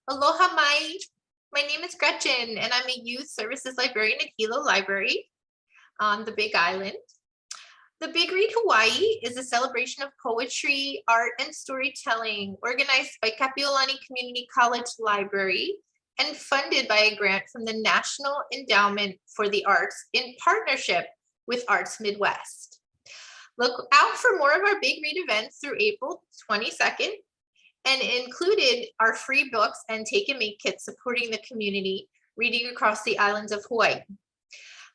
Aloha mai. My name is Gretchen and I'm a youth services librarian at Kalo Library on the Big Island. The Big Read Hawaii is a celebration of poetry, art, and storytelling organized by Kapiolani Community College Library and funded by a grant from the National Endowment for the Arts in partnership with Arts Midwest. Look out for more of our Big Read events through April 22nd, and included are free books and take and make kits supporting the community reading across the islands of Hawaii.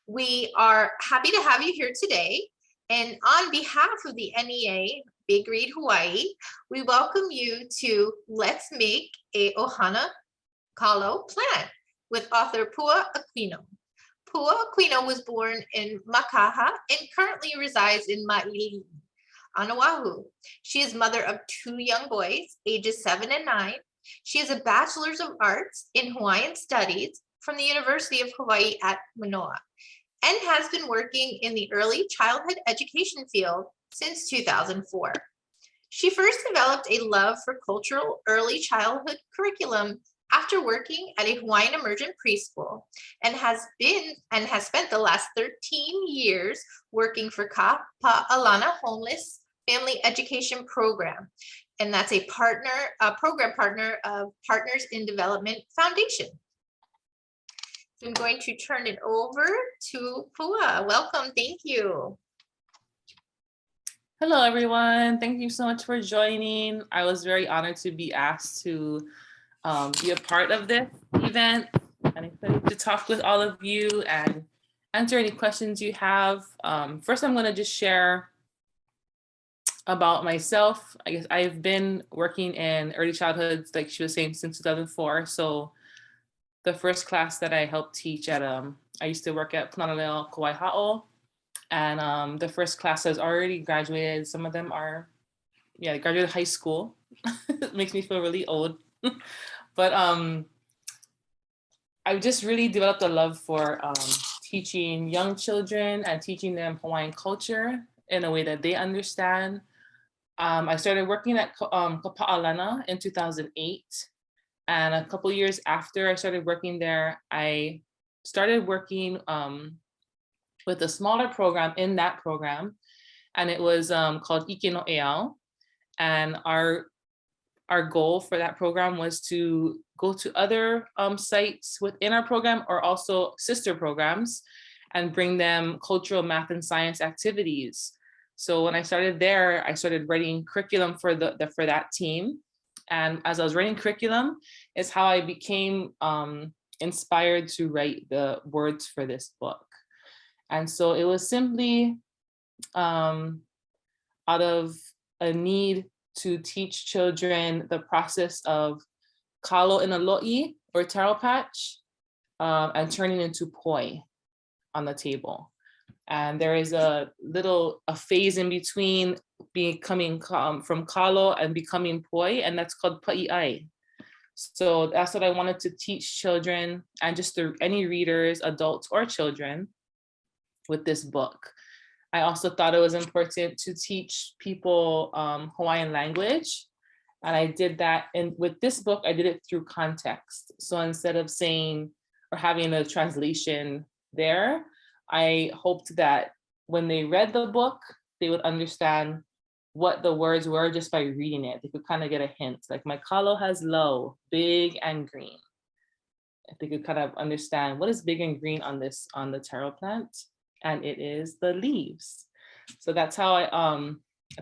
We are happy to have you here today. And on behalf of the NEA Big Read Hawaii, we welcome you to Let's Make a ʻOhana Kalo Plant with author Pua Aquino. Pua Aquino was born in Mākaha and currently resides in Māʻili on Oʻahu. She is mother of 2 young boys, ages 7 and 9. She is a Bachelors of Arts in Hawaiian Studies from the University of Hawaiʻi at Mānoa, and has been working in the early childhood education field since 2004. She first developed a love for cultural early childhood curriculum after working at a Hawaiian Immersion preschool, and has spent the last 13 years working for Paʻalana Homeless Family Education Program. And that's a program partner of Partners in Development Foundation. So I'm going to turn it over to Pua. Welcome, thank you. Hello, everyone. Thank you so much for joining. I was very honored to be asked to be a part of this event, and excited to talk with all of you and answer any questions you have. First, I'm going to just share about myself. I guess I've been working in early childhood, like she was saying, since 2004. So the first class that I helped teach at, I used to work at Paʻalana Kauai, and the first class has already graduated. Some of them are, they graduated high school. It makes me feel really old. But I've just really developed a love for teaching young children and teaching them Hawaiian culture in a way that they understand. I started working at Paʻalana in 2008. And a couple years after I started working there, I started working with a smaller program in that program. And it was called Ike no Eau. And our goal for that program was to go to other sites within our program or also sister programs and bring them cultural math and science activities. So when I started there, I started writing curriculum for that team. And as I was writing curriculum is how I became inspired to write the words for this book. And so it was simply out of a need to teach children the process of kalo in a lo'i or taro patch and turning into poi on the table. And there is a phase in between becoming from kalo and becoming poi, and that's called pa'i'ai. So that's what I wanted to teach children and just any readers, adults or children with this book. I also thought it was important to teach people Hawaiian language. And I did that. And with this book, I did it through context. So instead of saying or having a translation there, I hoped that when they read the book, they would understand what the words were just by reading it. They could kind of get a hint, like my Kalo Has Lau, big and green. If they could kind of understand what is big and green on the taro plant, and it is the leaves. So that's how I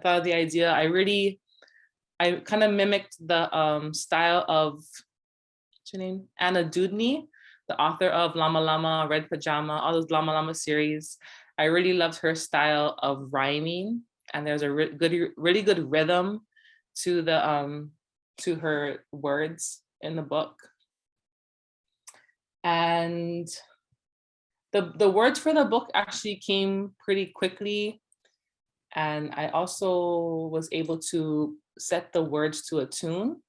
thought of the idea. I kind of mimicked the style of, what's her name? Anna Dudney, the author of Lama Lama, Red Pajama, all those Lama Lama series. I really loved her style of rhyming, and there's a really good rhythm to her words in the book. And the words for the book actually came pretty quickly, and I also was able to set the words to a tune.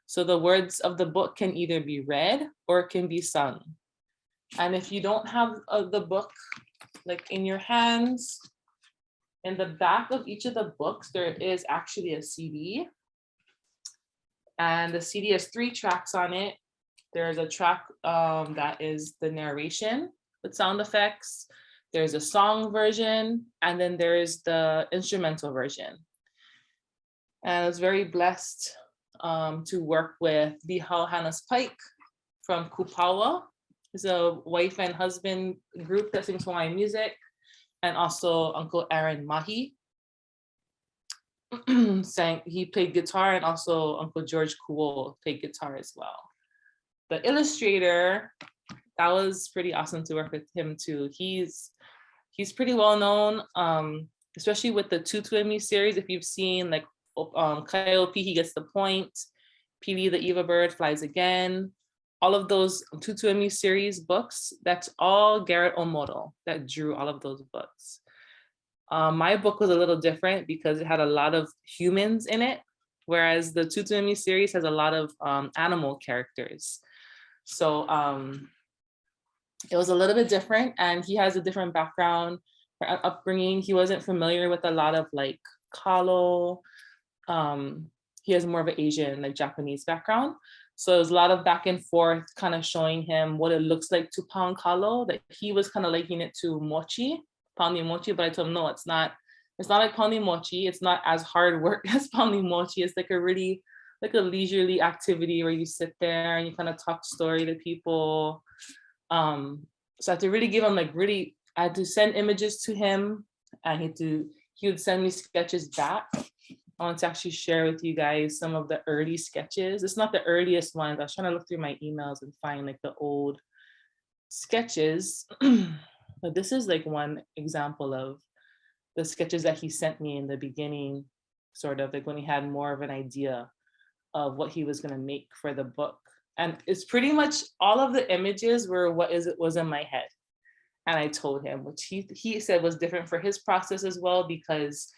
So the words of the book can either be read or it can be sung. And if you don't have the book like in your hands, in the back of each of the books, there is actually a CD. And the CD has 3 tracks on it. There's a track that is the narration with sound effects. There's a song version, and then there's the instrumental version. And I was very blessed to work with the Hauhanas Pike from Kupawa. It's a wife and husband group that sings Hawaiian music, and also Uncle Aaron Mahi he played guitar, and also Uncle George Kuo played guitar as well. The illustrator, that was pretty awesome to work with him too. He's pretty well known, especially with the Tutuemi series. If you've seen like Kaiopi, He Gets the Point, Pili the Eva Bird Flies Again, all of those Tutuemi series books, that's all Garrett Omoto that drew all of those books. My book was a little different because it had a lot of humans in it, whereas the Tutuemi series has a lot of animal characters. So it was a little bit different, and he has a different background or upbringing. He wasn't familiar with a lot of like Kalo. He has more of an Asian, like Japanese background. So it was a lot of back and forth, kind of showing him what it looks like to pound kalo, that he was kind of liking it to mochi, pounding mochi, but I told him, no, it's not like pounding mochi. It's not as hard work as pounding mochi. It's like a really, like a leisurely activity where you sit there and you kind of talk story to people. So I had to really give him I had to send images to him, and he would send me sketches back. I want to actually share with you guys some of the early sketches. It's not the earliest ones. I was trying to look through my emails and find like the old sketches. But this is like one example of the sketches that he sent me in the beginning, sort of like when he had more of an idea of what he was going to make for the book. And it's pretty much all of the images were was in my head. And I told him, which he said was different for his process as well, because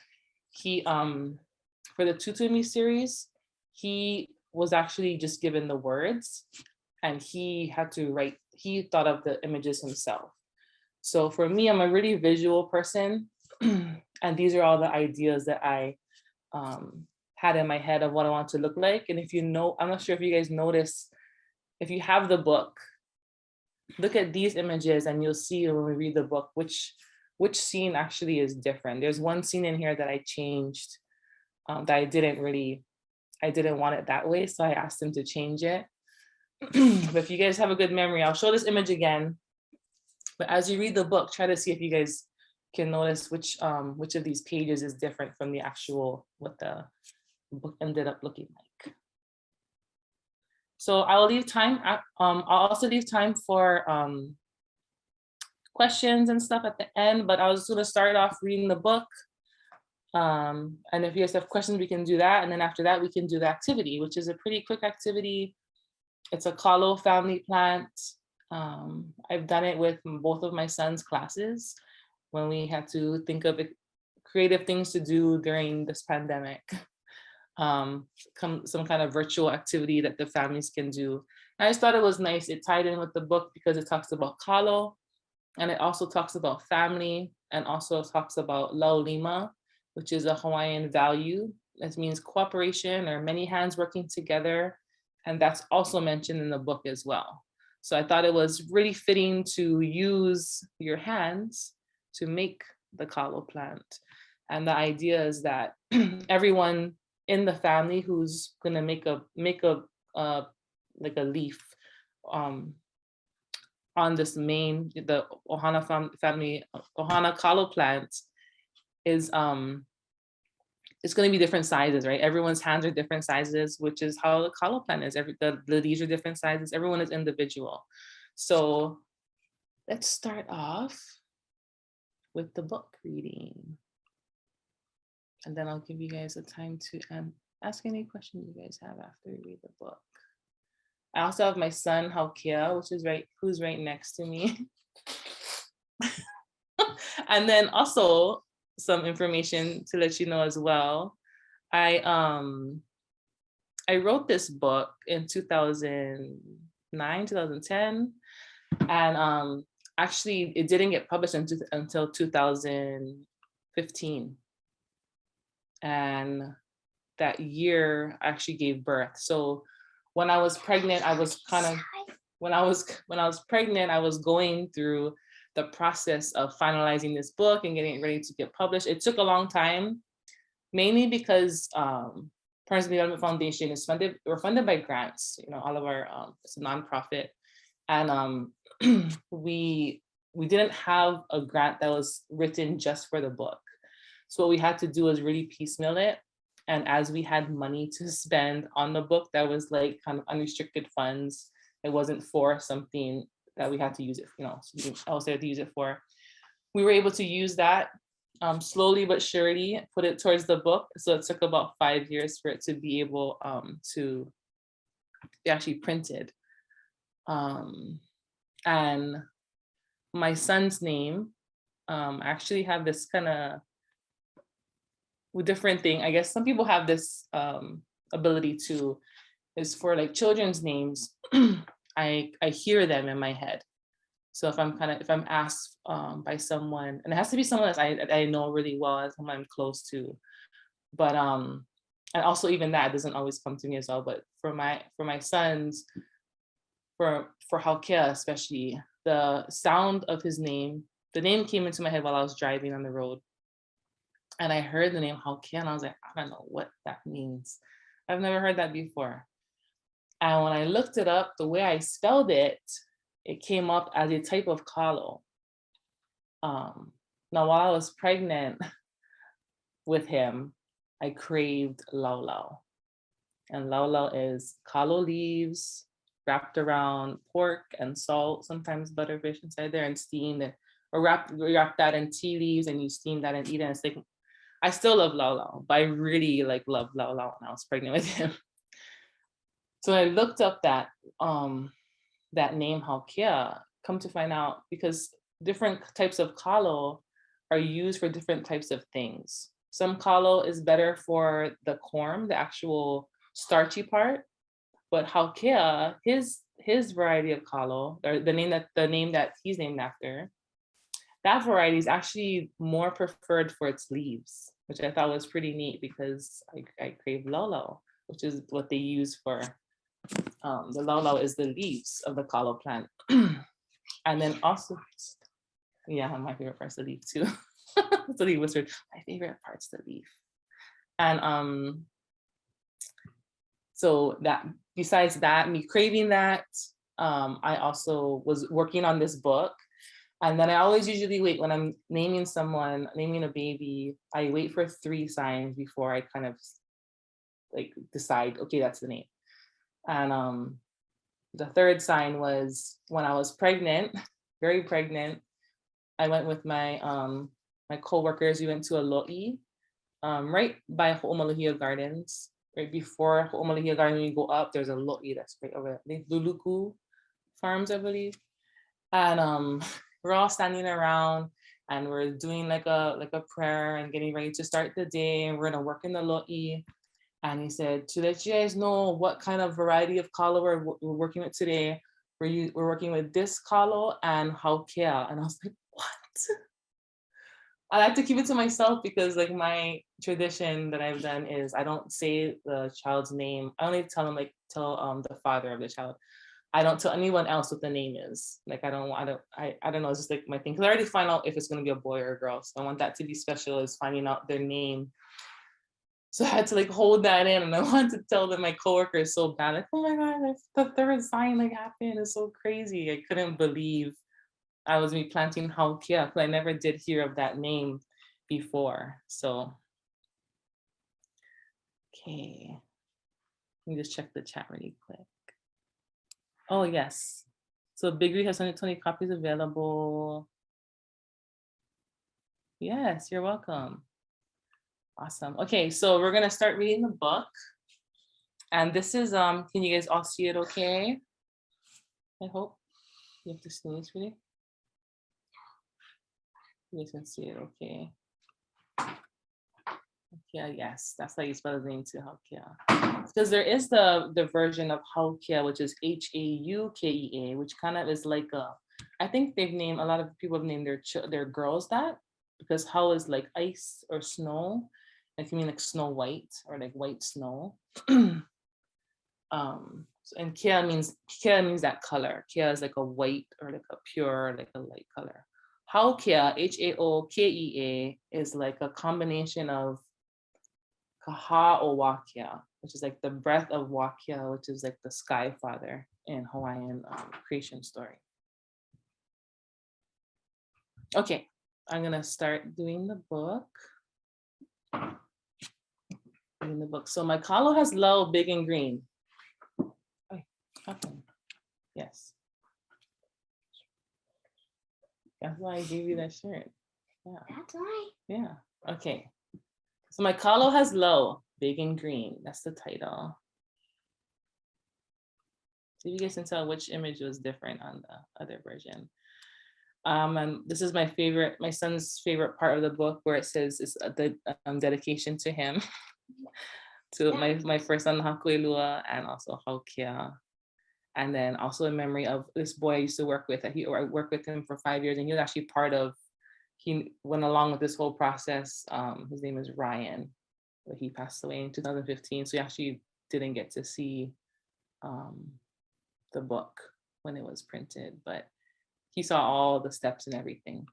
he, for the Tutuemi series, he was actually just given the words and he had to write, he thought of the images himself. So for me, I'm a really visual person. And these are all the ideas that I had in my head of what I want to look like. And if you know, I'm not sure if you guys notice, if you have the book, look at these images and you'll see when we read the book, which scene actually is different. There's one scene in here that I changed that I didn't want it that way. So I asked him to change it. But if you guys have a good memory, I'll show this image again. But as you read the book, try to see if you guys can notice which of these pages is different from the actual, what the book ended up looking like. So I'll leave time. I'll also leave time for questions and stuff at the end, but I was going to start off reading the book. And if you guys have questions, we can do that. And then after that, we can do the activity, which is a pretty quick activity. It's a Kalo family plant. I've done it with both of my son's classes when we had to think of creative things to do during this pandemic. Some kind of virtual activity that the families can do. And I just thought it was nice. It tied in with the book because it talks about Kalo, and it also talks about family, and also talks about laulima, which is a Hawaiian value. That means cooperation or many hands working together. And that's also mentioned in the book as well. So I thought it was really fitting to use your hands to make the Kalo plant. And the idea is that everyone in the family who's gonna make a like a leaf on this the Ohana family, Ohana Kalo plant is it's going to be different sizes, right? Everyone's hands are different sizes, which is how the Kalo plant is. The leaves are different sizes. Everyone is individual. So let's start off with the book reading. And then I'll give you guys a time to ask any questions you guys have after you read the book. I also have my son, Haukea, who's right next to me. And then also some information to let you know as well. I wrote this book in 2009, 2010. And actually it didn't get published until 2015. And that year I actually gave birth. So when I was pregnant, I was kind of when I was pregnant, I was going through the process of finalizing this book and getting it ready to get published. It took a long time, mainly because Parents Development Foundation is we're funded by grants. You know, all of our it's a nonprofit, and we didn't have a grant that was written just for the book. So what we had to do was really piecemeal it. And as we had money to spend on the book, that was like kind of unrestricted funds. It wasn't for something that we had to use it, you know, something else I had to use it for. We were able to use that slowly but surely, put it towards the book. So it took about 5 years for it to be able to be actually printed. And my son's name, I actually have this kind of different thing. I guess some people have this ability to, is for like children's names, I hear them in my head. So if I'm asked by someone, and it has to be someone that I know really well, someone I'm close to, but and also even that doesn't always come to me as well. But for my sons, for Haukea especially, the sound of his name, the name came into my head while I was driving on the road. And I heard the name Haukea, and I was like, I don't know what that means. I've never heard that before. And when I looked it up, the way I spelled it, it came up as a type of kalo. Now, while I was pregnant with him, I craved lau. And lau is kalo leaves wrapped around pork and salt, sometimes butterfish inside there, and steamed, or wrap that in tea leaves, and you steam that and eat it. And it's like, I still love lau, but I really like loved lau when I was pregnant with him. So I looked up that name Haukea, come to find out, because different types of kalo are used for different types of things. Some kalo is better for the corm, the actual starchy part, but Haukea, his variety of kalo, or the name that he's named after, that variety is actually more preferred for its leaves, which I thought was pretty neat, because I crave lau, which is what they use for the lau is the leaves of the kalo plant. And then also, yeah, my favorite part's the leaf too. The leaf whispered, my favorite part's the leaf. And so that, besides that, me craving that, I also was working on this book. And then I always usually wait when I'm naming a baby, I wait for 3 signs before I kind of like decide, okay, that's the name. And the 3rd sign was when I was pregnant, very pregnant. I went with my my coworkers. We went to a lo'i right by Ho'omalahia Gardens. Right before Ho'omalahia Garden, when you go up, there's a lo'i that's right over there. Luluku Farms, I believe. And we're all standing around, and we're doing like a prayer and getting ready to start the day. And we're gonna work in the lo'i. And he said, to let you guys know what kind of variety of kalo we're working with today, we're working with this kalo and Haukea. And I was like, what? I like to keep it to myself, because like my tradition that I've done is I don't say the child's name. I only tell the father of the child. I don't tell anyone else what the name is. Like I don't know. It's just like my thing. Because I already find out if it's gonna be a boy or a girl. So I want that to be special, is finding out their name. So I had to like hold that in, and I wanted to tell them, my coworkers, so bad, like, oh my God, the 3rd sign like happened. It's so crazy. I couldn't believe I was replanting Haukea, because I never did hear of that name before. So, okay. Let me just check the chat really quick. Oh yes. So Big Read has 120 copies available. Yes, you're welcome. Awesome. Okay, so we're gonna start reading the book. And this is, can you guys all see it okay? I hope. You have to sneeze, really? You guys can see it okay. Haukea, yes, that's how you spell his name too, Haukea. Because there is the version of Haukea, which is Haukea, which kind of is like I think they've named, a lot of people have named their girls that, because Hau is like ice or snow. It can mean like snow white, or like white snow. And kia means that color. Kia is like a white or like a pure, like a light color. Haokea, Haokea, is like a combination of kaha o wakia, which is like the breath of wakia, which is like the sky father in Hawaiian creation story. Okay, I'm gonna start doing the book. So my Kalo Has Lau, big and green. Yes. That's why I gave you that shirt. Yeah. That's right. Yeah. Okay. So my Kalo Has Lau, big and green. That's the title. So you guys can tell which image was different on the other version. And this is my son's favorite part of the book, where it says it's the dedication to him, to my first son Hakuelua, and also Haukea. And then also in memory of this boy I used to work with. I worked with him for 5 years, and he was actually he went along with this whole process. His name is Ryan, but he passed away in 2015. So he actually didn't get to see the book when it was printed, but he saw all the steps and everything.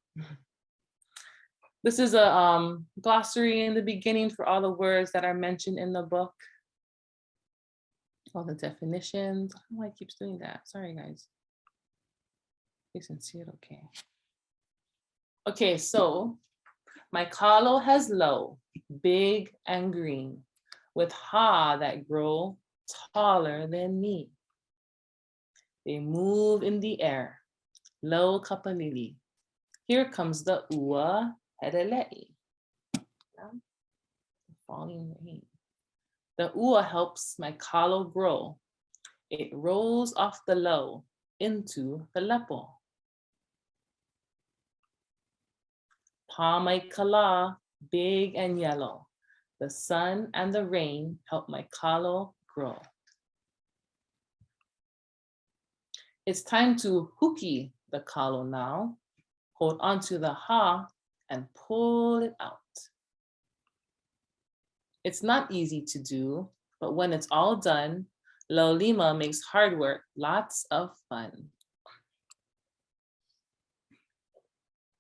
This is a glossary in the beginning for all the words that are mentioned in the book. All the definitions. I don't know why it keeps doing that. Sorry, guys. You can see it okay. Okay, so my Kalo has lau, big and green, with ha that grow taller than me. They move in the air. Lau kapalili. Here comes the ua herelei. Falling rain. The ua helps my kalo grow. It rolls off the lau into the lepo. Pa my kala, big and yellow. The sun and the rain help my kalo grow. It's time to huki the kalo now. Hold onto the ha and pull it out. It's not easy to do, but when it's all done, laulima makes hard work lots of fun.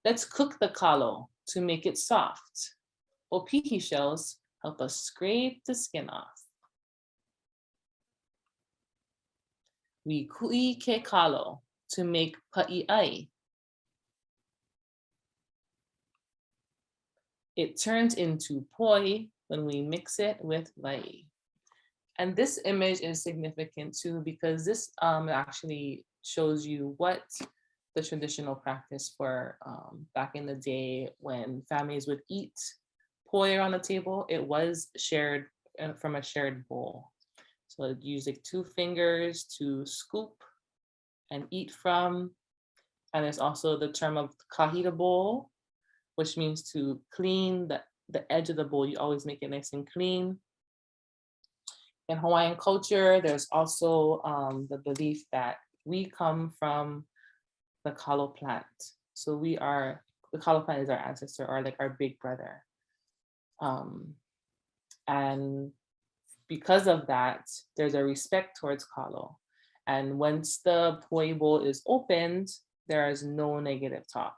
Let's cook the kalo to make it soft. Opihi shells help us scrape the skin off. We kui ke kalo to make paʻiʻai. It turns into poi when we mix it with wai. And this image is significant too, because this actually shows you what the traditional practice for back in the day when families would eat poi on the table. It was shared from a shared bowl. So I'd use like 2 fingers to scoop and eat from. And there's also the term of kahita bowl, which means to clean the edge of the bowl. You always make it nice and clean. In Hawaiian culture, there's also the belief that we come from the kalo plant. So the kalo plant is our ancestor, or like our big brother. And because of that, there's a respect towards kalo. And once the poi bowl is opened, there is no negative talk.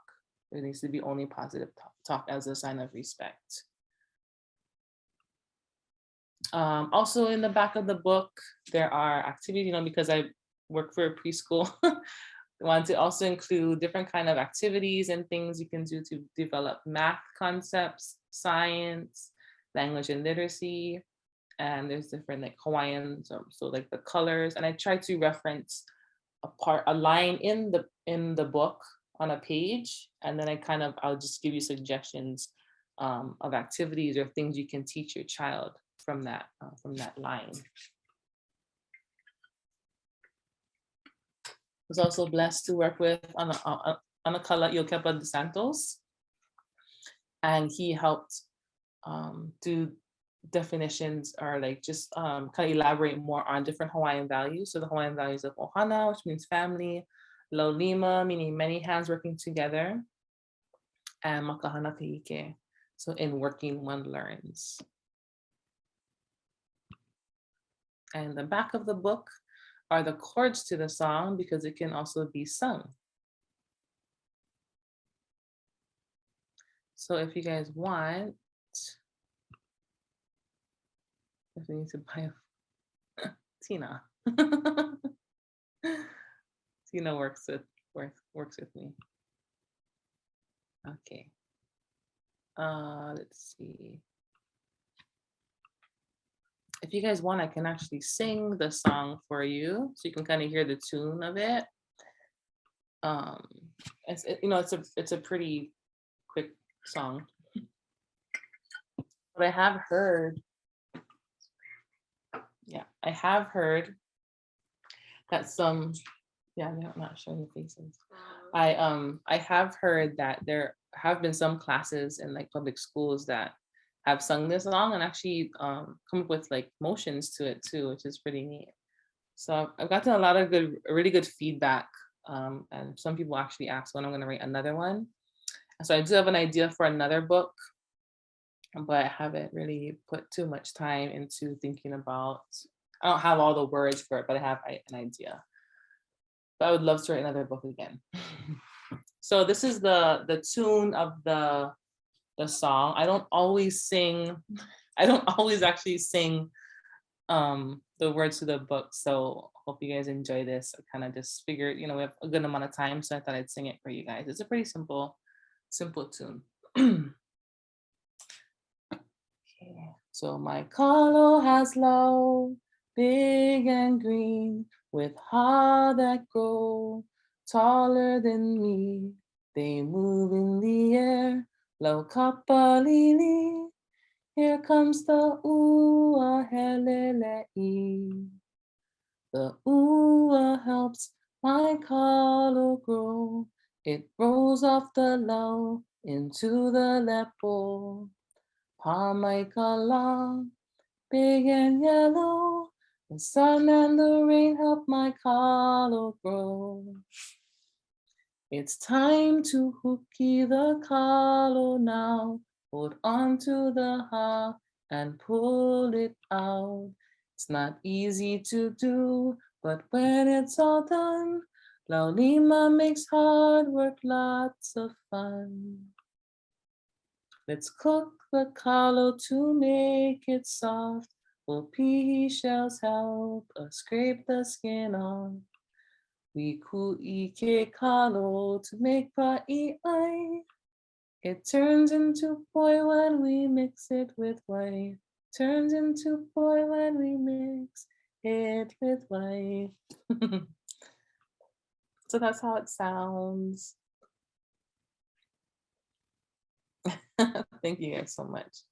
There needs to be only positive talk as a sign of respect. Also in the back of the book, there are activities, because I work for a preschool. I want to also include different kind of activities and things you can do to develop math concepts, science, language and literacy. And there's different like Hawaiian, so like the colors. And I try to reference a line in the book on a page, and then I'll just give you suggestions of activities or things you can teach your child from that line. I was also blessed to work with Anakala Iokepa de Santos, and he helped do definitions, or like just kind of elaborate more on different Hawaiian values. So the Hawaiian values of ohana, which means family, laulima, meaning many hands working together, and Mākaha na kahike, so in working one learns. And the back of the book, are the chords to the song because it can also be sung. So if you guys want, if we need to buy a Tina. Tina works with me. Okay. Let's see. If you guys want, I can actually sing the song for you, so you can kind of hear the tune of it. It's a pretty quick song, but I have heard that some, yeah, I'm not showing the faces. I have heard that there have been some classes in like public schools that have sung this song and actually come up with like motions to it too, which is pretty neat. So I've gotten a lot of really good feedback, and some people actually ask when I'm going to write another one. So I do have an idea for another book, but I haven't really put too much time into thinking about. I don't have all the words for it, but I have an idea. But I would love to write another book again. So this is the tune of the song. I don't always actually sing the words to the book. So hope you guys enjoy this. I kind of just figured, we have a good amount of time, so I thought I'd sing it for you guys. It's a pretty simple tune. Okay. So my Kalo has lau, big and green, with hair that grow taller than me. They move in the air, lau kapalili. Here comes the ua helelei. The ua helps my Kalo grow. It rolls off the lau into the lepo. My Kalo, big and yellow. The sun and the rain help my Kalo grow. It's time to hooky the Kalo now. Hold on to the ha and pull it out. It's not easy to do, but when it's all done, laulima makes hard work lots of fun. Let's cook the Kalo to make it soft. Will pea shells help us scrape the skin off? We ku'ike Kalo to make paʻiʻai. It turns into poi when we mix it with white. Turns into poi when we mix it with white. So that's how it sounds. Thank you guys so much.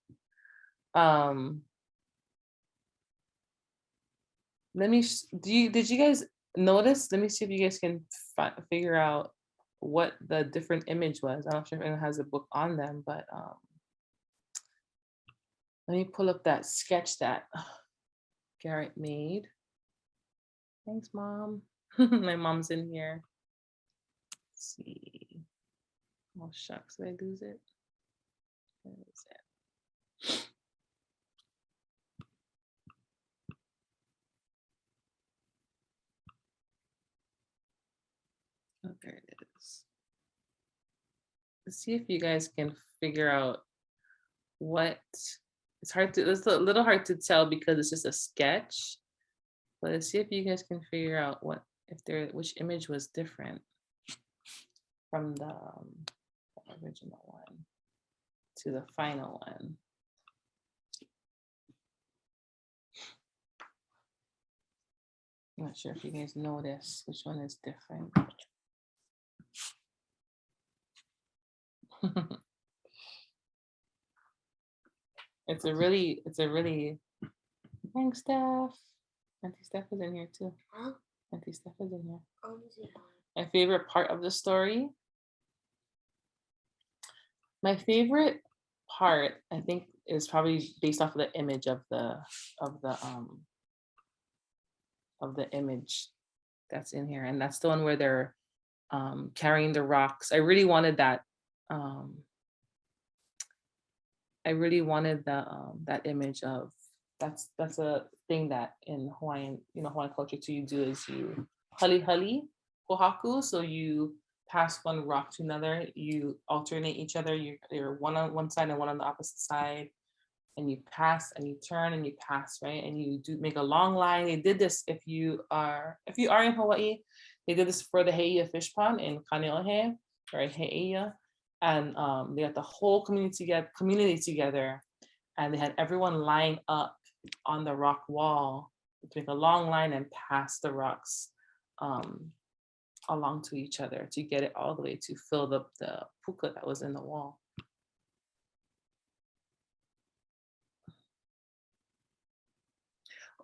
Did you guys notice? Let me see if you guys can figure out what the different image was. I'm not sure if anyone has a book on them, but let me pull up that sketch that Garrett made. Thanks, Mom. My mom's in here. Let's see. Oh shucks, did I lose it? Where is it? Oh, there it is. Let's see if you guys can figure out what. It's a little hard to tell because it's just a sketch. But let's see if you guys can figure out which image was different from the original one to the final one. I'm not sure if you guys notice which one is different. It's a really, thanks, Steph. Auntie Steph is in here too. Huh? Auntie Steph is in here. Oh, My favorite part of the story. My favorite part, I think, is probably based off of the image of the image that's in here, and that's the one where they're carrying the rocks. I really wanted that. I really wanted that image of that's a thing that in Hawaiian, Hawaiian culture too, you do is you hali kohaku. So you pass one rock to another, you alternate each other, you're one on one side and one on the opposite side, and you pass and you turn and you pass, right? And you do make a long line. They did this if you are in Hawaii, they did this for the Heia fish pond in Kaneohe or Heia. And they got the whole community together, and they had everyone line up on the rock wall, make a long line and pass the rocks along to each other to get it all the way to fill the puka that was in the wall.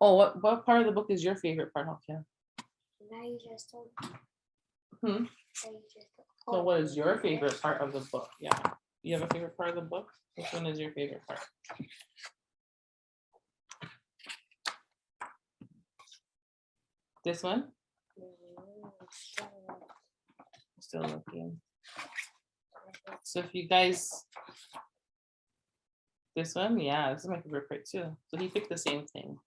Oh, what part of the book is your favorite part, Hokia? Now you just told me. Hmm? So what is your favorite part of the book? Yeah. You have a favorite part of the book? Which one is your favorite part? This one? Still looking. So if you guys, this one, yeah, this is my favorite part too. So he picked the same thing.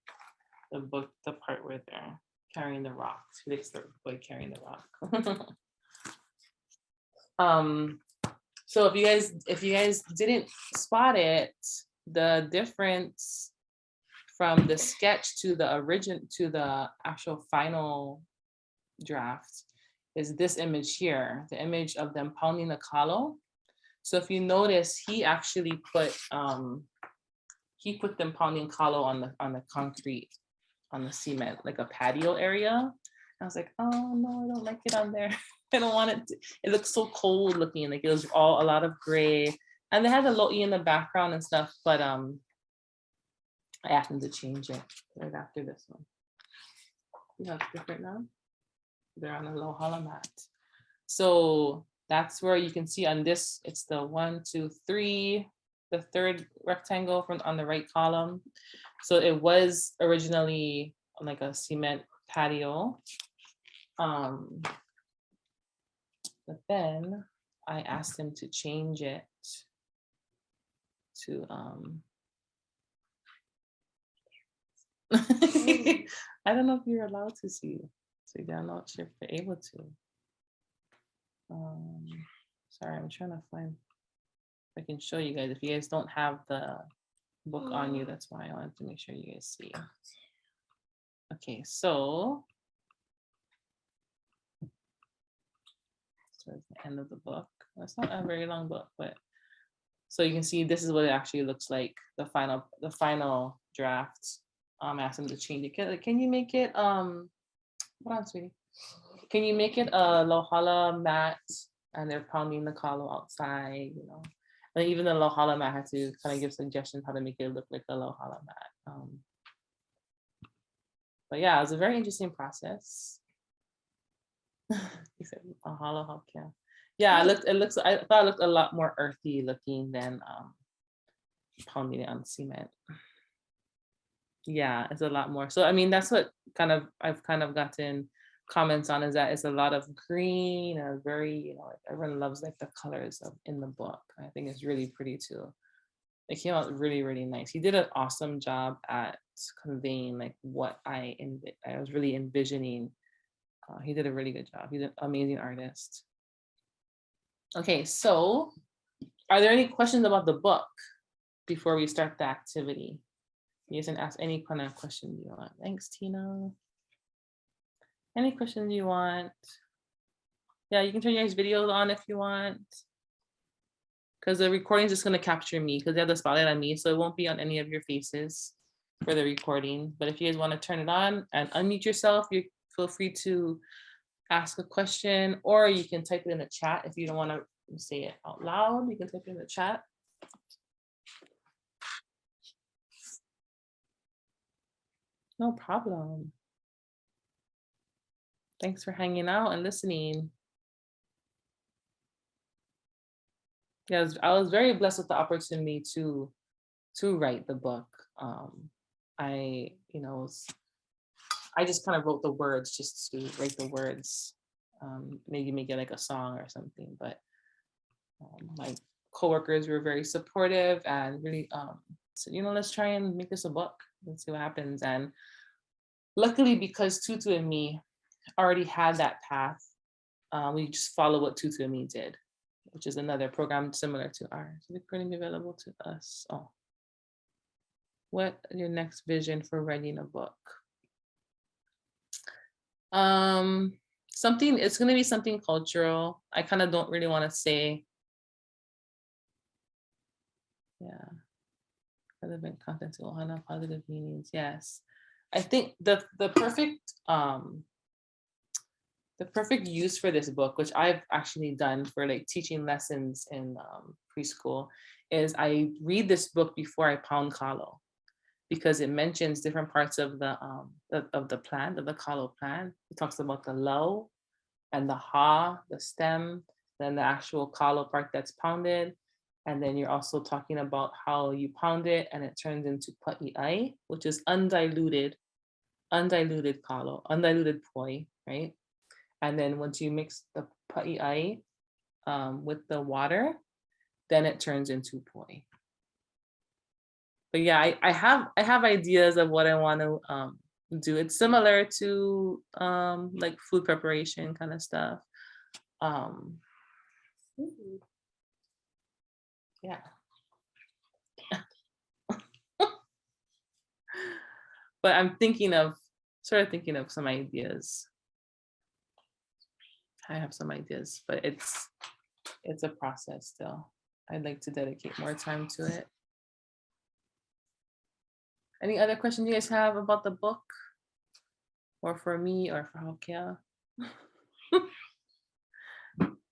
The book, the part where they're carrying the rocks. He likes the boy carrying the rock. So if you guys didn't spot it, the difference from the sketch to the actual final draft is this image here, the image of them pounding the kalo. So if you notice, he actually put them pounding kalo on the concrete, on the cement, like a patio area. I was like, oh no, I don't like it on there. I don't want it. It looks so cold looking. Like it was all a lot of gray, and they had the lo'i in the background and stuff. But I asked them to change it right after this one. You know, it's different now. They're on a lauhala mat. So that's where you can see on this. It's the 1, 2, 3, the third rectangle from on the right column. So it was originally like a cement patio. But then I asked him to change it to I don't know if you're allowed to see, so I'm not sure if you're able to. Sorry, I'm trying to find if I can show you guys. If you guys don't have the book on you, that's why I wanted to make sure you guys see. Okay, so towards the end of the book. That's not a very long book, but so you can see this is what it actually looks like, the final draft. I asked him to change it. Can you make it hold on, sweetie. Can you make it a lauhala mat, and they're pounding the kalo outside, And even the lauhala mat had to kind of give suggestions how to make it look like a lauhala mat. But yeah, it was a very interesting process. He said, "Mahalo, Hokia." Yeah, I thought it looked a lot more earthy looking than pounding it on cement. Yeah, it's a lot more. So I mean, that's what I've kind of gotten comments on, is that it's a lot of green and very, like everyone loves like the colors in the book. I think it's really pretty too. It came out really, really nice. He did an awesome job at conveying like what I was really envisioning. He did a really good job. He's an amazing artist. Okay, so are there any questions about the book before we start the activity? You guys can ask any kind of question you want. Thanks, Tina. Any questions you want? Yeah, you can turn your guys' videos on if you want. Because the recording is just going to capture me, because they have the spotlight on me, so it won't be on any of your faces for the recording. But if you guys want to turn it on and unmute yourself, you feel free to ask a question, or you can type it in the chat. If you don't want to say it out loud, you can type it in the chat. No problem. Thanks for hanging out and listening. Yeah, I was very blessed with the opportunity to write the book. I just kind of wrote the words just to write the words. Maybe make it like a song or something, but my coworkers were very supportive and really said, let's try and make this a book. Let's see what happens. And luckily, because Tutu and me already had that path, we just follow what Tutu and me did, which is another program similar to ours. Is it going to be available to us? Oh. What is your next vision for writing a book? It's going to be something cultural. I kind of don't really want to say, yeah, relevant content to ohana, positive meanings. Yes, I think the perfect use for this book, which I've actually done for like teaching lessons in preschool, is I read this book before I pound kalo, because it mentions different parts of the plant, of the kalo plant. It talks about the lau and the ha, the stem, then the actual kalo part that's pounded. And then you're also talking about how you pound it and it turns into paʻiʻai, which is undiluted kalo, undiluted poi, right? And then once you mix the paʻiʻai with the water, then it turns into poi. But yeah, I have ideas of what I want to do. It's similar to like food preparation kind of stuff. Yeah. But I'm sort of thinking of some ideas. I have some ideas, but it's a process still. I'd like to dedicate more time to it. Any other questions you guys have about the book? Or for me or for Hokia?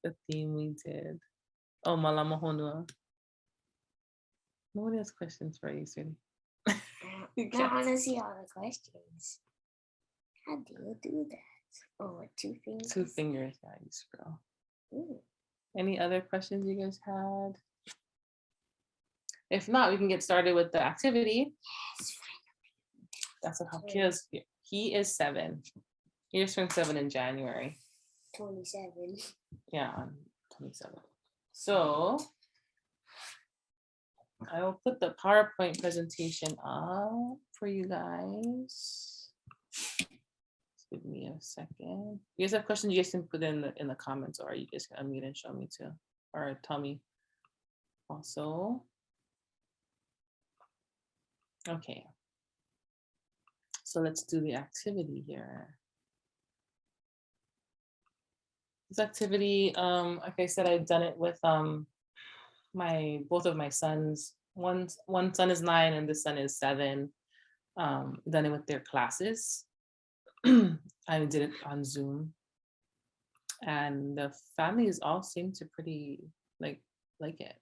The theme we did. Oh, malama honua. Nobody has questions for you, sweetie. I want to see all the questions. How do you do that? Oh, with 2 fingers? 2 fingers, yeah, you scroll. Ooh. Any other questions you guys had? If not, we can get started with the activity. Yes. That's what Hokia is. He is 7. He just turned 7 in January. 27. Yeah, on 27. So I will put the PowerPoint presentation up for you guys. Just give me a second. You guys have questions, you guys can put in the comments, or you guys can unmute and show me too, or tell me also. Okay. So let's do the activity here. This activity, like I said, I've done it with both of my sons. One son is 9 and the son is 7. Done it with their classes. I did it on Zoom, and the families all seem to pretty like it.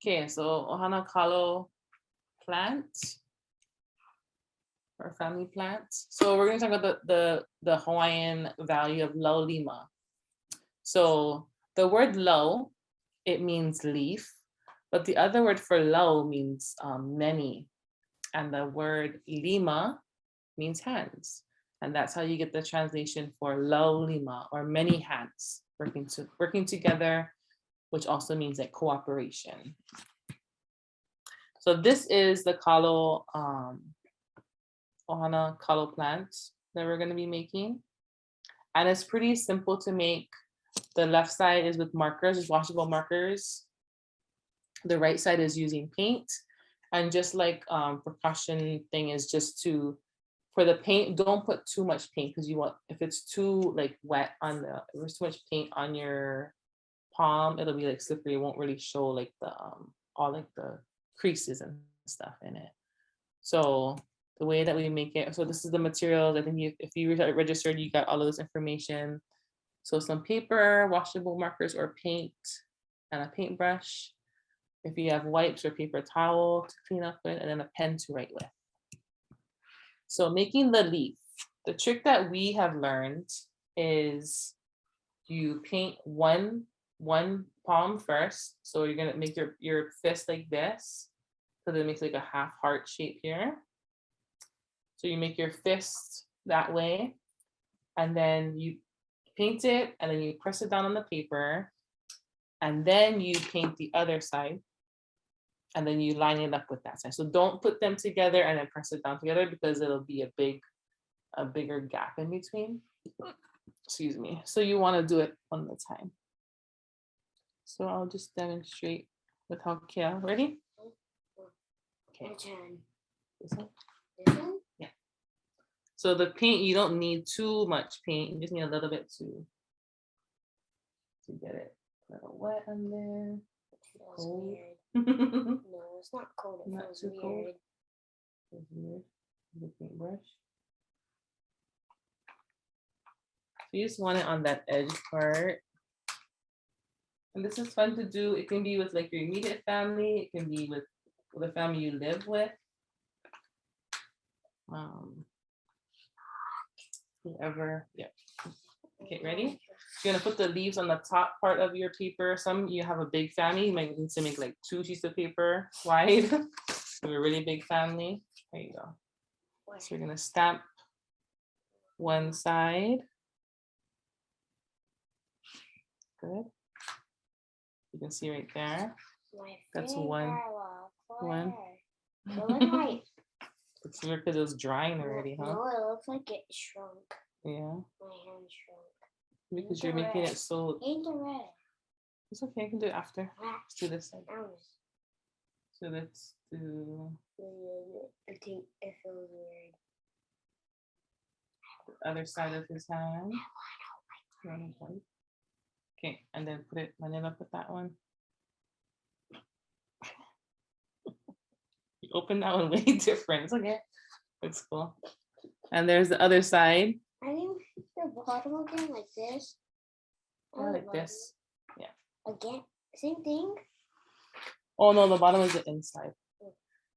Okay, so ohana kalo plant, or family plants. So we're going to talk about the Hawaiian value of laulima. So the word lau, it means leaf, but the other word for lau means many, and the word lima means hands, and that's how you get the translation for laulima, or many hands working together, which also means like cooperation. So this is the kalo ohana kalo plant that we're going to be making, and it's pretty simple to make. The left side is with markers, is washable markers. The right side is using paint, and just like precaution thing is just for the paint, don't put too much paint, because you want, if it's too like wet if there's too much paint on your palm, it'll be like slippery. It won't really show like the all like the creases and stuff in it. So the way that we make it, so this is the materials. I think if you registered, you got all of this information. So some paper, washable markers or paint, and a paintbrush. If you have wipes or paper towel to clean up with, and then a pen to write with. So making the leaf, the trick that we have learned is you paint one palm first. So you're gonna make your fist like this. So that it makes like a half heart shape here. So you make your fist that way, and then you paint it, and then you press it down on the paper, And then you paint the other side. And then you line it up with that side. So don't put them together and then press it down together because it'll be a bigger gap in between. Excuse me. So you want to do it one at a time. So I'll just demonstrate with how Kia. Ready? Okay. This one? This one? Yeah. So the paint, you don't need too much paint. You just need a little bit to get it a little wet on there. Feels Cold. weird. No, No, it's not cold. It Not feels too cold. weird. Feels weird. The paintbrush. So you just want it on that edge part. And this is fun to do. It can be with like your immediate family. It can be with the family you live with. Whoever, yeah. Okay, ready? You're gonna put the leaves on the top part of your paper. Some you have a big family, you might need to make like 2 sheets of paper wide. For a really big family. There you go. So you're gonna stamp one side. Good. You can see right there. That's one. One. It looks like, It's weird because it was drying already, huh? no, it looks like it shrunk. Yeah. My hand shrunk. Because you're making it so. Paint the red. It's okay, I can do it after. Let's do this side. Ours. So let's do It feels weird. the other side of his hand. Okay, and then line it up with that one. You open that one way different. It's okay. It's cool. And there's the other side. I think the bottom again like this. Yeah, like this. Yeah. Again, same thing. Oh no, the bottom is the inside.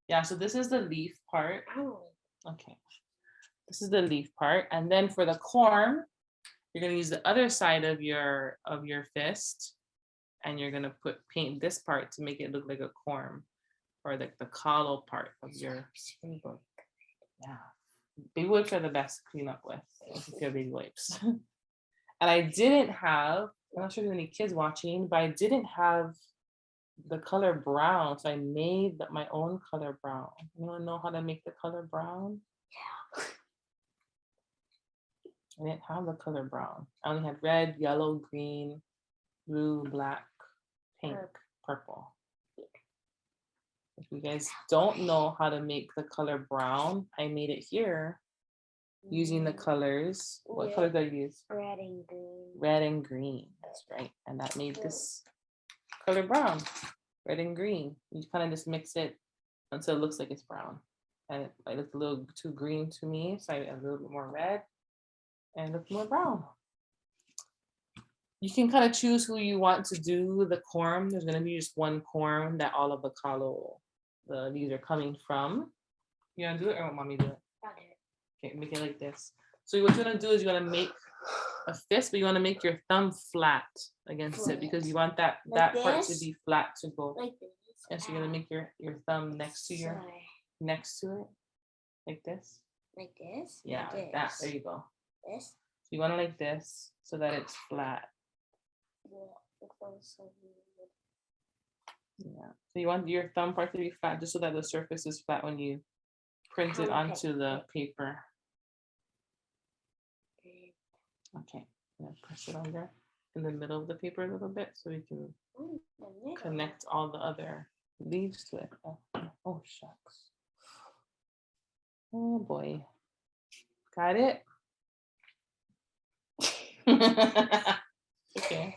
Yeah, so this is the leaf part. Oh. Okay. This is the leaf part. And then for the corm, you're gonna use the other side of your fist, and you're gonna paint this part to make it look like a corm, or like the kalo part of your. Yeah, baby wipes are the best to clean up with if you have baby wipes. And I didn't have. I'm not sure if there's any kids watching, but I didn't have the color brown, so I made my own color brown. You want to know how to make the color brown? Yeah. I didn't have the color brown. I only had red, yellow, green, blue, black, pink, purple. If you guys don't know how to make the color brown, I made it here using the colors. What colors did I use? Red and green. Red and green. That's right. And that made this color brown. Red and green. You kind of just mix it until it looks like it's brown. And it looked a little too green to me, so I added a little bit more red and look more brown. You can kind of choose who you want to do the corm. There's going to be just one corm that all of the kalo, the leaves are coming from. You want to do it or want mommy to do it? I'll do it. Okay, make it like this. So what you're going to do is you're going to make a fist, but you want to make your thumb flat against it because you want that part to be flat to go. Like this. And so you're going to make your thumb next to it, like this. Like this? Yeah, like that. There you go. This? So you want it like this so that it's flat. Yeah. So you want your thumb part to be flat just so that the surface is flat when you print it onto the paper. Okay. I'm gonna press it on there in the middle of the paper a little bit so we can connect all the other leaves to it. Oh shucks. Oh boy. Got it? Okay.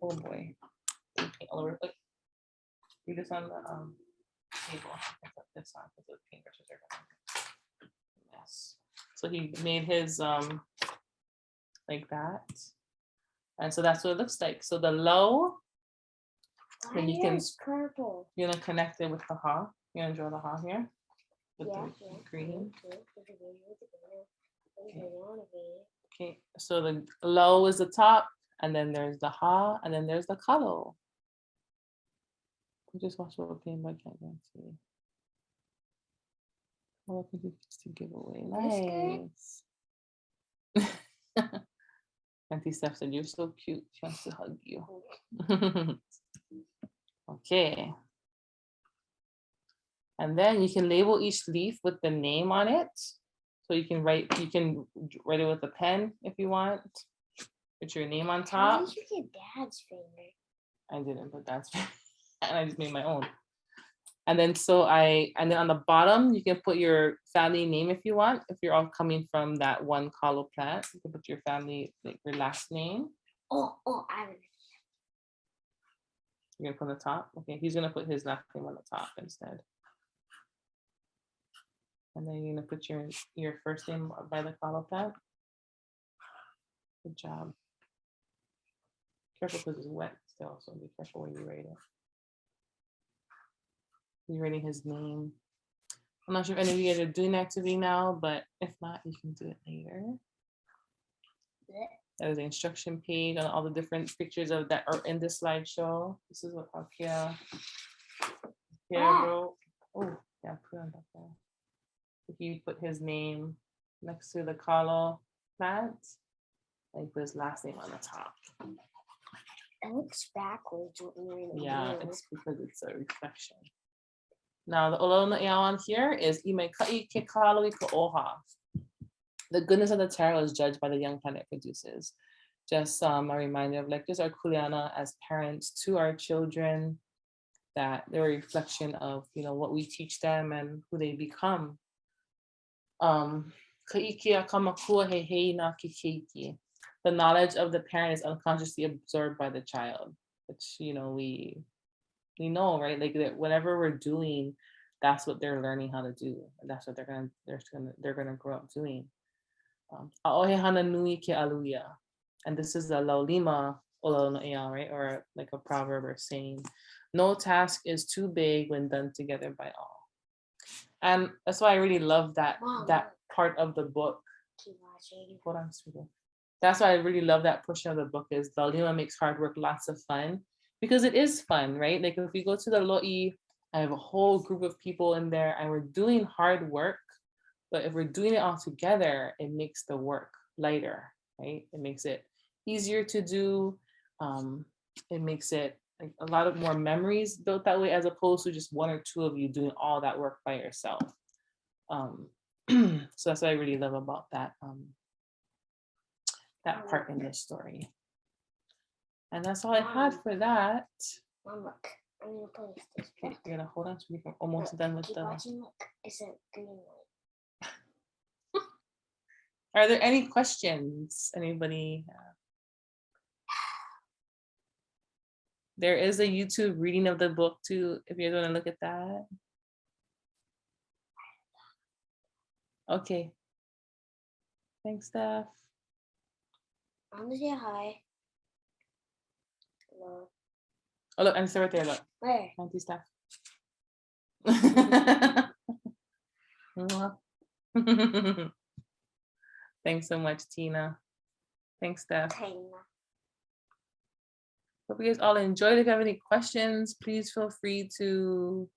Oh boy. Paint all over. Do this on the table. Put this on because the paintbrushes are going. Yes. So he made his like that. And so that's what it looks like. So the low, then you can purple. You're gonna connect it with the ha. You're gonna draw the ha here. With the green. Okay, so the low is the top, and then there's the ha, and then there's the kalo. We just watch what game, but I can't see. Well, I think it's to give away. Nice. Auntie Steph said, you're so cute. She wants to hug you. Okay. And then you can label each leaf with the name on it. So you can write it with a pen if you want. Put your name on How top. did you get Dad's finger? I didn't put Dad's finger. And I just made my own. And then and then on the bottom, you can put your family name if you want. If you're all coming from that one Kalo plant, you can put your family, like your last name. Oh, I have it. You're gonna put on the top? Okay, he's gonna put his last name on the top instead. And then you're gonna put your first name by the Kalo plant. Good job. Careful because it's wet still, so be careful when you write it. He's writing his name. I'm not sure if any of you guys are doing the activity now, but if not, you can do it later. That is the instruction page on all the different pictures of that are in this slideshow. This is what Kia wrote. Oh, yeah, put on that there. If you put his name next to the Kalo plant, and you put his last name on the top. It looks backwards when you're in the Yeah, blue. it's because it's a reflection. Now the ʻOlelo on here is Imeka'i ke Kalo I ka ʻoha. The goodness of the tarot is judged by the young plant it produces. Just a reminder of like just our kuleana as parents to our children, that they're a reflection of what we teach them and who they become. The knowledge of the parent is unconsciously absorbed by the child, which we know, right? Like that whatever we're doing, that's what they're learning how to do, and that's what they're gonna grow up doing. Ohana nui ke aluia, and this is a laulima ʻOlelo, right? Or like a proverb or saying, no task is too big when done together by all. And that's why I really love that part of the book. Hold on, sweetie. That's why I really love that portion of the book is laulima makes hard work lots of fun, because it is fun, right? Like if we go to the lo'i, I have a whole group of people in there and we're doing hard work, but if we're doing it all together, it makes the work lighter, right? It makes it easier to do. It makes it like a lot of more memories built that way, as opposed to just one or two of you doing all that work by yourself. So that's what I really love about that that part in this story. And that's all I had for that. Mom, look. I'm gonna place this. Okay, you're gonna hold on so we can almost done with keep the. watching, look. It's a green light. Are there any questions? Anybody? There is a YouTube reading of the book too, if you guys want to look at that. Okay. Thanks, Steph. I want to say hi. Hello. Oh, look, I'm still right there. Look. Where? Auntie Steph. Thanks so much, Tina. Thanks, Steph. Hope you guys all enjoyed. If you have any questions, please feel free to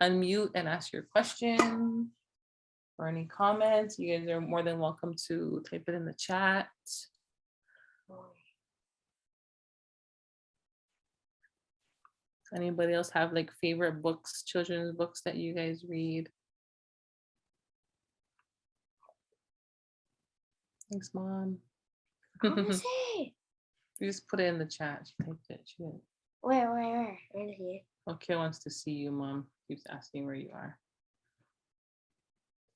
unmute and ask your question. Or any comments, you guys are more than welcome to type it in the chat. Anybody else have like favorite books, children's books that you guys read? Thanks, Mom. You just put it in the chat. She typed it. She didn't. Where? Right here. Okay, wants to see you, Mom. Keeps asking where you are.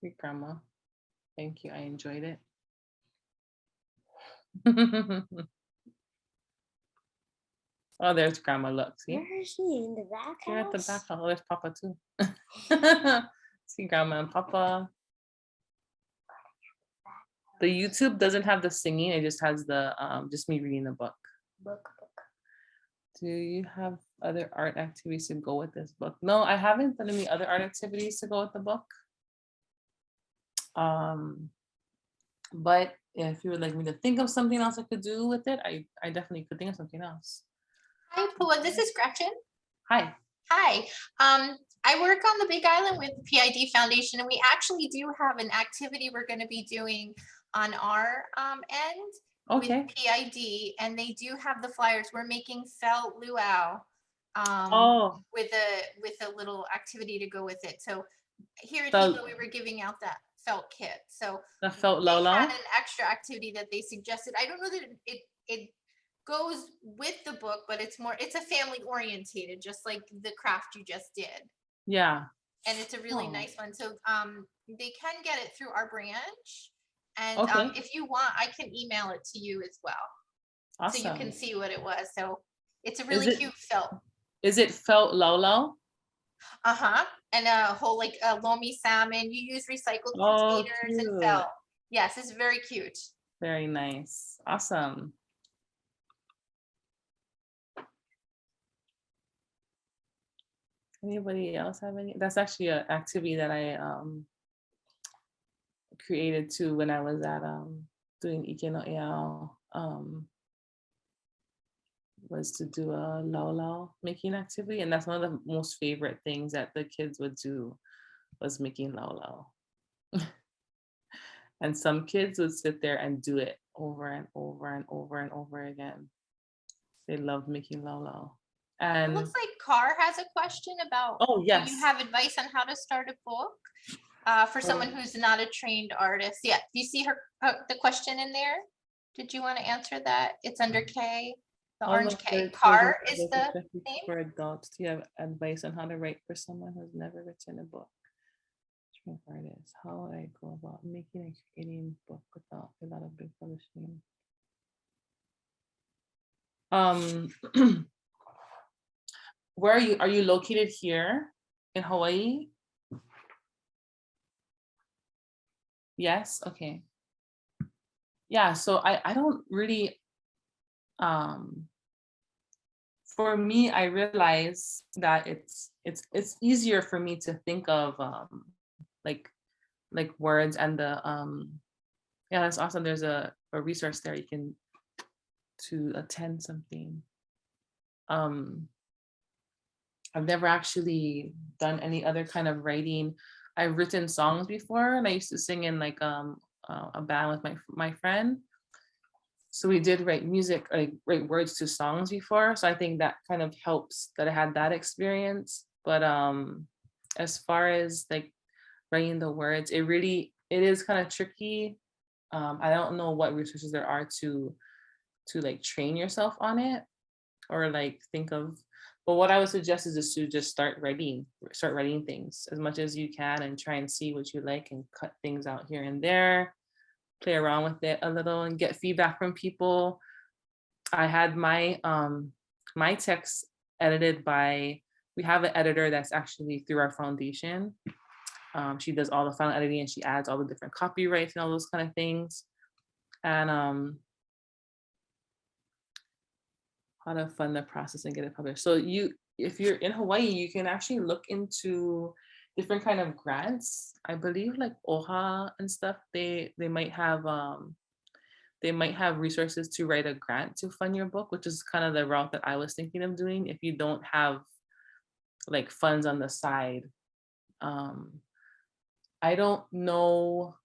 Hey, Grandma. Thank you. I enjoyed it. Oh, there's Grandma. Look, see? Where is she? In the back house? You're at the back house. Oh, there's Papa too. See Grandma and Papa. The YouTube doesn't have the singing. It just has the just me reading the book. Do you have other art activities to go with this book? No, I haven't done any other art activities to go with the book. But if you would like me to think of something else I could do with it, I definitely could think of something else. Hi, Pua. This is Gretchen. Hi. Hi. I work on the Big Island with the PID Foundation, and we actually do have an activity we're going to be doing on our end. Okay. with PID, and they do have the flyers. We're making felt luau Oh, with a little activity to go with it. So here at the Hilo, we were giving out that felt kit. So the felt they laulau. had an extra activity that they suggested. I don't know that it goes with the book, but it's a family orientated, just like the craft you just did. Yeah. And it's a really Oh. nice one. So they can get it through our branch. And Okay. if you want, I can email it to you as well. Awesome. So you can see what it was. So it's a Is really it- cute felt. Is it felt laulau? Uh-huh. And a whole like lomi salmon. You use recycled Oh, containers and cute. felt. Yes, it's very cute. Very nice. Awesome. Anybody else have any? That's actually an activity that I created too when I was at doing Ike no Eao, was to do a laulau making activity, and that's one of the most favorite things that the kids would do was making laulau. And some kids would sit there and do it over and over and over and over again. They loved making laulau. It And looks like Carr has a question about oh do yes, you have advice on how to start a book for someone who's not a trained artist? Yeah, do you see her the question in there? Did you want to answer that? It's under K, the all orange of K. the Carr children's is books, the especially name. for adults. Do you have advice on how to write for someone who's never written a book? Trained artist, how would I go about making and creating a book without a lot of big publishing? Where are you? Are you located here in Hawaii? Yes. Okay. Yeah. So I don't really. For me, I realize that it's easier for me to think of like words and the yeah, that's awesome. There's a resource there you can to attend something. I've never actually done any other kind of writing. I've written songs before, and I used to sing in like a band with my friend. So we did write music, like write words to songs before. So I think that kind of helps that I had that experience. But as far as like writing the words, it is kind of tricky. I don't know what resources there are to like train yourself on it or like think of. But what I would suggest is to just start writing things as much as you can and try and see what you like and cut things out here and there, play around with it a little and get feedback from people. I had my my text edited by, we have an editor that's actually through our foundation. She does all the final editing and she adds all the different copyrights and all those kind of things. And how to fund the process and get it published. So if you're in Hawaii, you can actually look into different kind of grants. I believe like OHA and stuff, they might have resources to write a grant to fund your book, which is kind of the route that I was thinking of doing if you don't have like funds on the side. I don't know,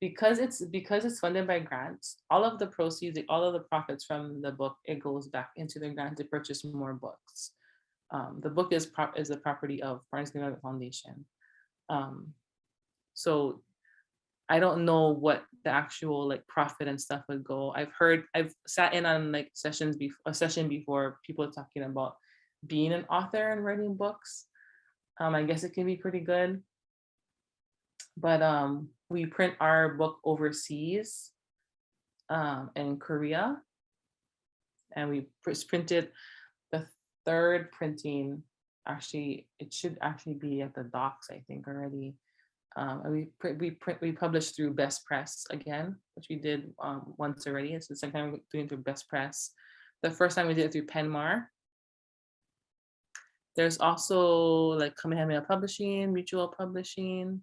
because it's funded by grants, all of the proceeds, all of the profits from the book, it goes back into the grant to purchase more books. The book is the property of Barnes Development Foundation. So I don't know what the actual like profit and stuff would go. I've sat in on like a session before, people talking about being an author and writing books. I guess it can be pretty good. But we print our book overseas in Korea. And we printed the third printing. Actually, it should actually be at the docks, I think, already. And we published through Best Press again, which we did once already. It's the second time we're doing it through Best Press. The first time we did it through Penmar. There's also like Kamehameha Publishing, Mutual Publishing.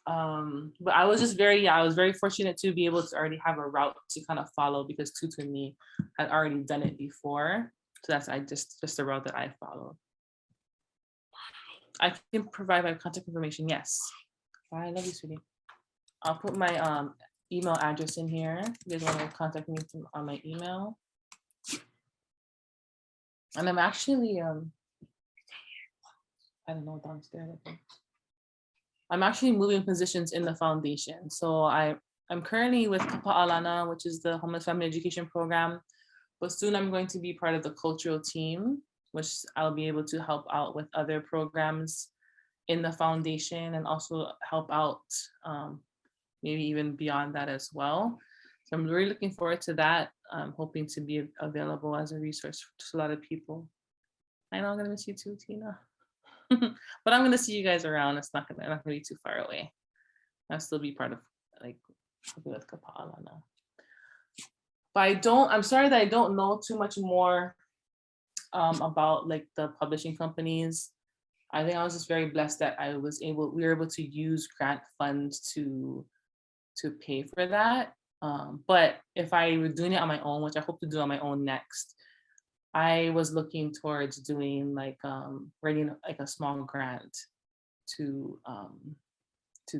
But I was very fortunate to be able to already have a route to kind of follow because Tutu and me had already done it before. So that's just the route that I followed. I can provide my contact information. Yes. Bye. I love you, sweetie. I'll put my email address in here. If you guys want to contact me on my email. And I'm actually, I don't know, downstairs, I think. I'm actually moving positions in the foundation. So I'm currently with Paʻalana, which is the Homeless Family Education Program, but soon I'm going to be part of the cultural team, which I'll be able to help out with other programs in the foundation and also help out maybe even beyond that as well. So I'm really looking forward to that. I'm hoping to be available as a resource to a lot of people. I know I'm gonna miss you too, Tina. But I'm gonna see you guys around. I'm not gonna be too far away. I'll still be part of like with Paʻalana. But I'm sorry that I don't know too much more about like the publishing companies. I think I was just very blessed that we were able to use grant funds to pay for that. But if I were doing it on my own, which I hope to do on my own next, I was looking towards doing like writing like a small grant to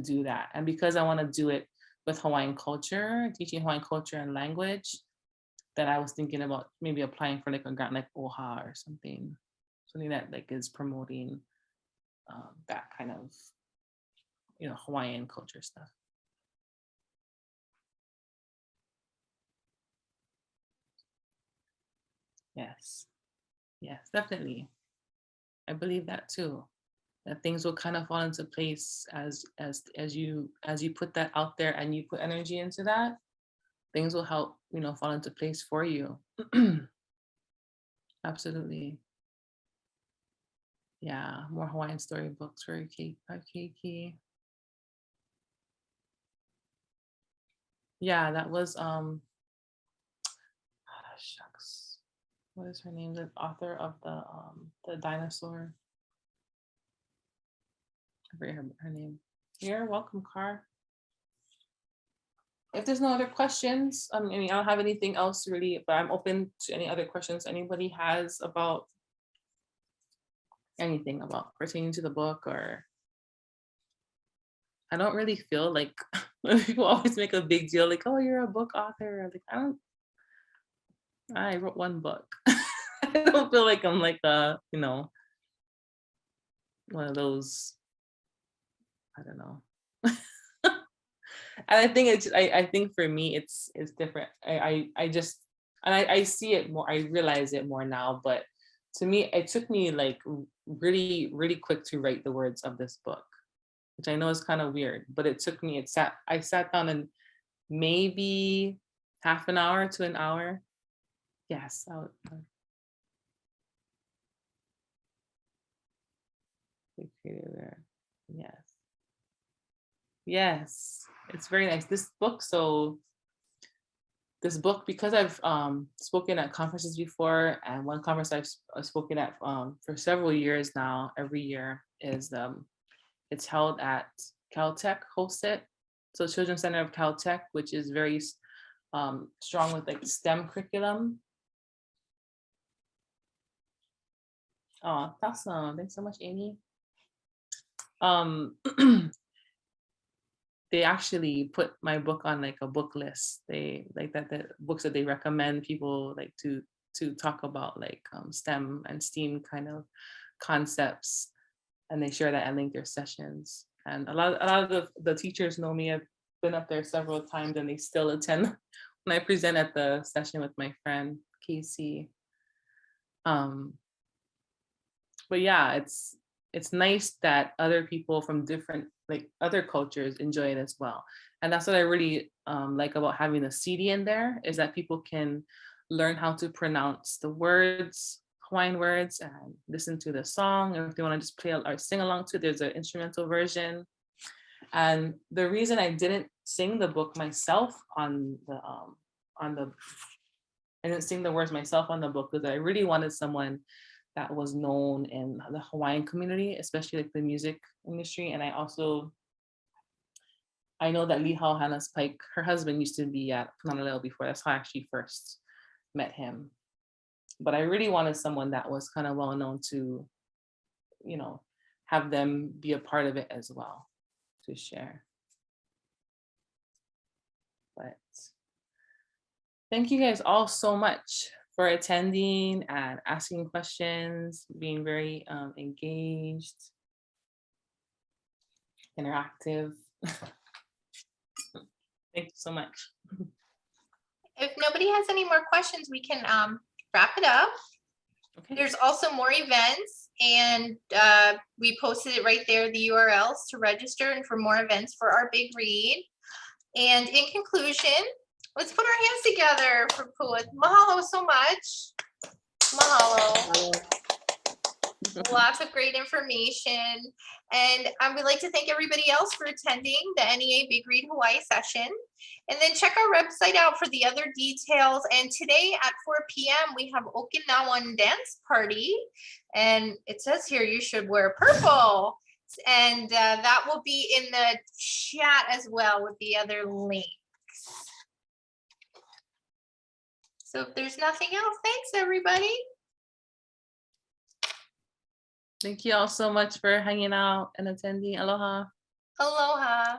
do that. And because I want to do it with Hawaiian culture, teaching Hawaiian culture and language, that I was thinking about maybe applying for like a grant like ʻOhana or something that like is promoting that kind of, Hawaiian culture stuff. Yes, definitely. I believe that too. That things will kind of fall into place as you put that out there and you put energy into that. Things will help, fall into place for you. Absolutely. Yeah, more Hawaiian storybooks for Keiki. Yeah, that was shucks. What is her name? The author of the dinosaur. I forget her name. You're welcome, Car. If there's no other questions, I mean, I don't have anything else really, but I'm open to any other questions anybody has about anything about pertaining to the book. Or I don't really feel like when people always make a big deal, like, oh, you're a book author. Like, I wrote one book. I don't feel like I'm like one of those, I don't know. And I think I think for me it's different. I see it more, I realize it more now, but to me it took me like really, really quick to write the words of this book, which I know is kind of weird, but it took me, I sat down and maybe half an hour to an hour. Yes. Yes, it's very nice. This book, because I've spoken at conferences before, and one conference I've spoken at for several years now, every year, is it's held at Caltech, hosts it. So Children's Center of Caltech, which is very strong with like STEM curriculum. Oh, awesome. Thanks so much, Amy. They actually put my book on like a book list. They like that the books that they recommend people like to talk about like STEM and STEAM kind of concepts, and they share that and link their sessions. And a lot of the teachers know me. I've been up there several times, and they still attend when I present at the session with my friend Casey. But yeah, it's nice that other people from different like other cultures enjoy it as well. And that's what I really like about having a CD in there, is that people can learn how to pronounce the words, Hawaiian words, and listen to the song. Or if they want to just play or sing along to it, there's an instrumental version. And the reason I didn't sing the book myself on the I didn't sing the words myself on the book because I really wanted someone that was known in the Hawaiian community, especially like the music industry. And I know that Lihau Hannah's Pike, her husband used to be at Punana before. That's how I actually first met him. But I really wanted someone that was kind of well known to, have them be a part of it as well, to share. But thank you guys all so much for attending and asking questions, being very engaged, interactive. Thank you so much. If nobody has any more questions, we can wrap it up. Okay. There's also more events, and we posted it right there, the URLs to register and for more events for our big read. And in conclusion, let's put our hands together for Pua. Mahalo so much. Mahalo. Lots of great information. And I would like to thank everybody else for attending the NEA Big Read Hawaii session. And then check our website out for the other details. And today at 4 p.m. we have Okinawan dance party. And it says here you should wear purple. And that will be in the chat as well with the other links. So if there's nothing else, thanks everybody. Thank you all so much for hanging out and attending. Aloha. Aloha.